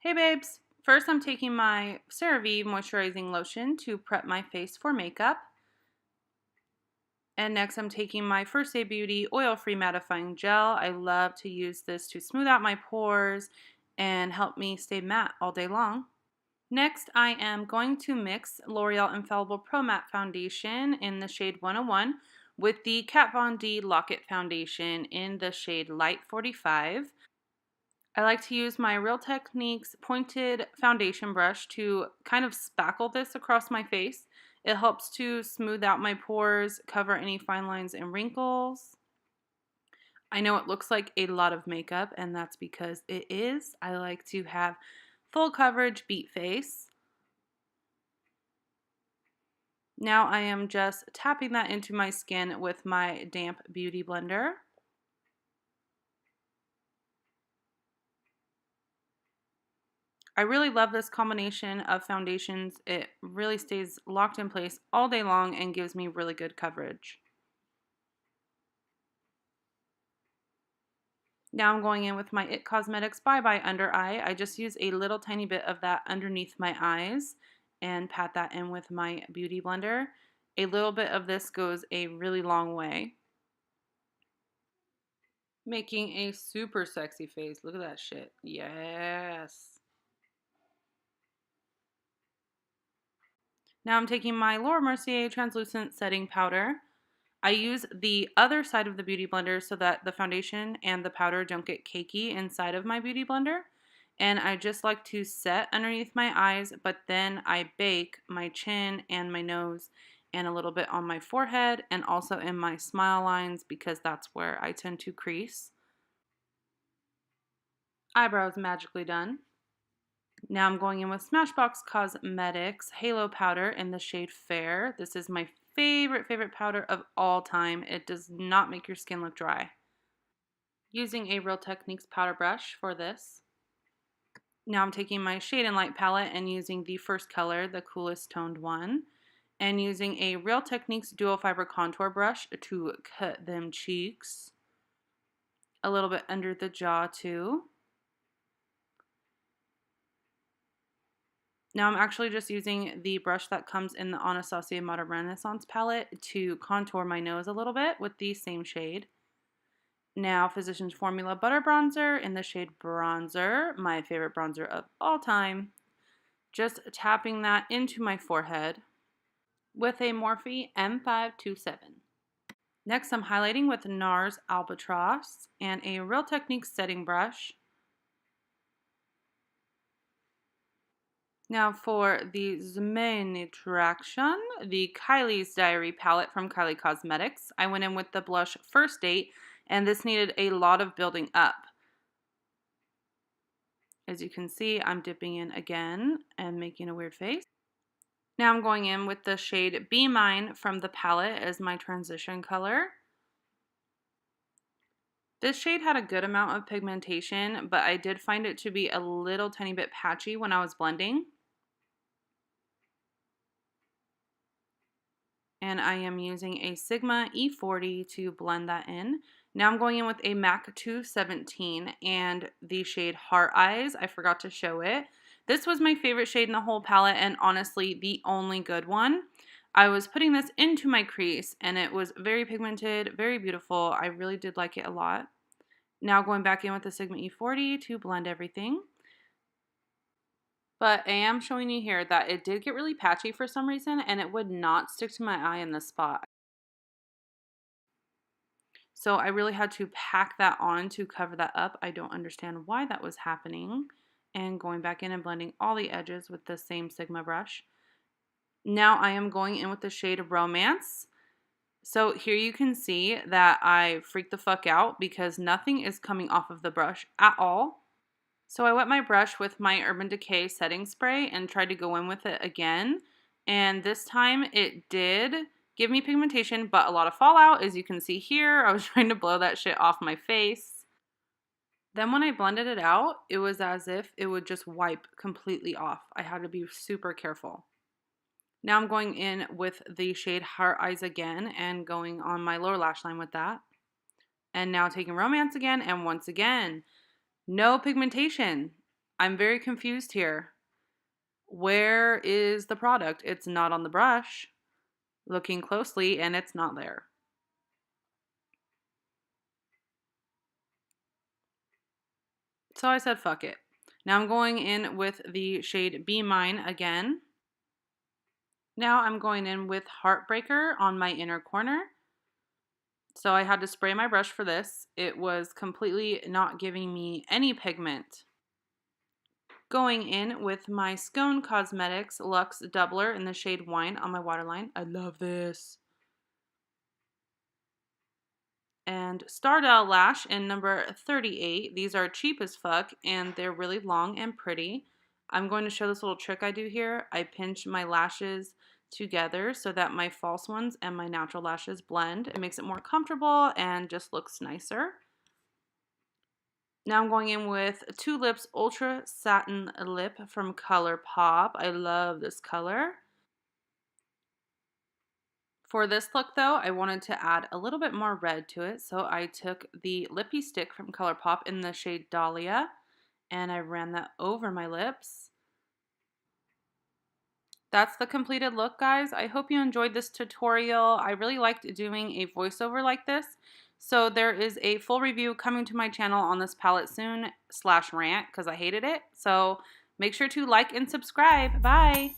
Hey babes! First I'm taking my CeraVe moisturizing lotion to prep my face for makeup. And next I'm taking my First Aid Beauty oil-free mattifying gel. I love to use this to smooth out my pores and help me stay matte all day long. Next I am going to mix L'Oreal Infallible Pro Matte Foundation in the shade 101 with the Kat Von D Lock-It Foundation in the shade Light 45. I like to use my Real Techniques pointed foundation brush to kind of spackle this across my face. It helps to smooth out my pores, cover any fine lines and wrinkles. I know it looks like a lot of makeup, and that's because it is. I like to have full coverage beat face. Now I am just tapping that into my skin with my damp beauty blender. I really love this combination of foundations. It really stays locked in place all day long and gives me really good coverage. Now I'm going in with my IT Cosmetics Bye Bye Under Eye. I just use a little tiny bit of that underneath my eyes and pat that in with my beauty blender. A little bit of this goes a really long way. Making a super sexy face. Look at that shit. Yes. Now I'm taking my Laura Mercier translucent setting powder. I use the other side of the beauty blender so that the foundation and the powder don't get cakey inside of my beauty blender. And I just like to set underneath my eyes, but then I bake my chin and my nose and a little bit on my forehead and also in my smile lines because that's where I tend to crease. Eyebrows magically done. Now I'm going in with SmashBox Cosmetics Halo Powder in the shade Fair. This is my favorite powder of all time. It does not make your skin look dry. Using a Real Techniques powder brush for this. Now I'm taking my Shade and Light palette and using the first color, the coolest toned one, and using a Real Techniques dual fiber contour brush to cut them cheeks. A little bit under the jaw too. Now I'm actually just using the brush that comes in the Anastasia Modern Renaissance palette to contour my nose a little bit with the same shade. Now Physicians Formula Butter Bronzer in the shade Bronzer, my favorite bronzer of all time. Just tapping that into my forehead with a Morphe M527. Next I'm highlighting with Nars Albatross and a Real Techniques setting brush. Now for the main attraction, the Kylie's Diary palette from Kylie Cosmetics. I went in with the blush First Date, and this needed a lot of building up. As you can see, I'm dipping in again and making a weird face. Now I'm going in with the shade Be Mine from the palette as my transition color. This shade had a good amount of pigmentation, but I did find it to be a little tiny bit patchy when I was blending. And I am using a Sigma E40 to blend that in. Now I'm going in with a MAC 217 and the shade Heart Eyes. I forgot to show it. This was my favorite shade in the whole palette and honestly the only good one. I was putting this into my crease and it was very pigmented, very beautiful. I really did like it a lot. Now going back in with the Sigma E40 to blend everything. But I am showing you here that it did get really patchy for some reason and it would not stick to my eye in this spot. So I really had to pack that on to cover that up. I don't understand why that was happening. And going back in and blending all the edges with the same Sigma brush. Now I am going in with the shade Romance. So here you can see that I freaked the fuck out because nothing is coming off of the brush at all. So I wet my brush with my Urban Decay setting spray and tried to go in with it again. And this time it did give me pigmentation, but a lot of fallout. As you can see here, I was trying to blow that shit off my face. Then when I blended it out, it was as if it would just wipe completely off. I had to be super careful. Now I'm going in with the shade Heart Eyes again and going on my lower lash line with that. And now taking Romance again, and once again, no pigmentation. I'm very confused here. Where is the product? It's not on the brush. Looking closely, and it's not there. So I said, fuck it. Now I'm going in with the shade Be Mine again. Now I'm going in with Heartbreaker on my inner corner. So I had to spray my brush for this. It was completely not giving me any pigment. Going in with my Skone Cosmetics Luxe Doubler in the shade Wine on my waterline. I love this. And Stardel Lash in number 38. These are cheap as fuck, and they're really long and pretty. I'm going to show this little trick I do here. I pinch my lashes together so that my false ones and my natural lashes blend. It makes it more comfortable and just looks nicer. Now I'm going in with Two Lips Ultra Satin Lip from Colourpop. I love this color. For this look though, I wanted to add a little bit more red to it, so I took the Lippie stick from Colourpop in the shade Dahlia, and I ran that over my lips. That's the completed look, guys. I hope you enjoyed this tutorial. I really liked doing a voiceover like this. So there is a full review coming to my channel on this palette soon, /rant, because I hated it. So make sure to like and subscribe. Bye!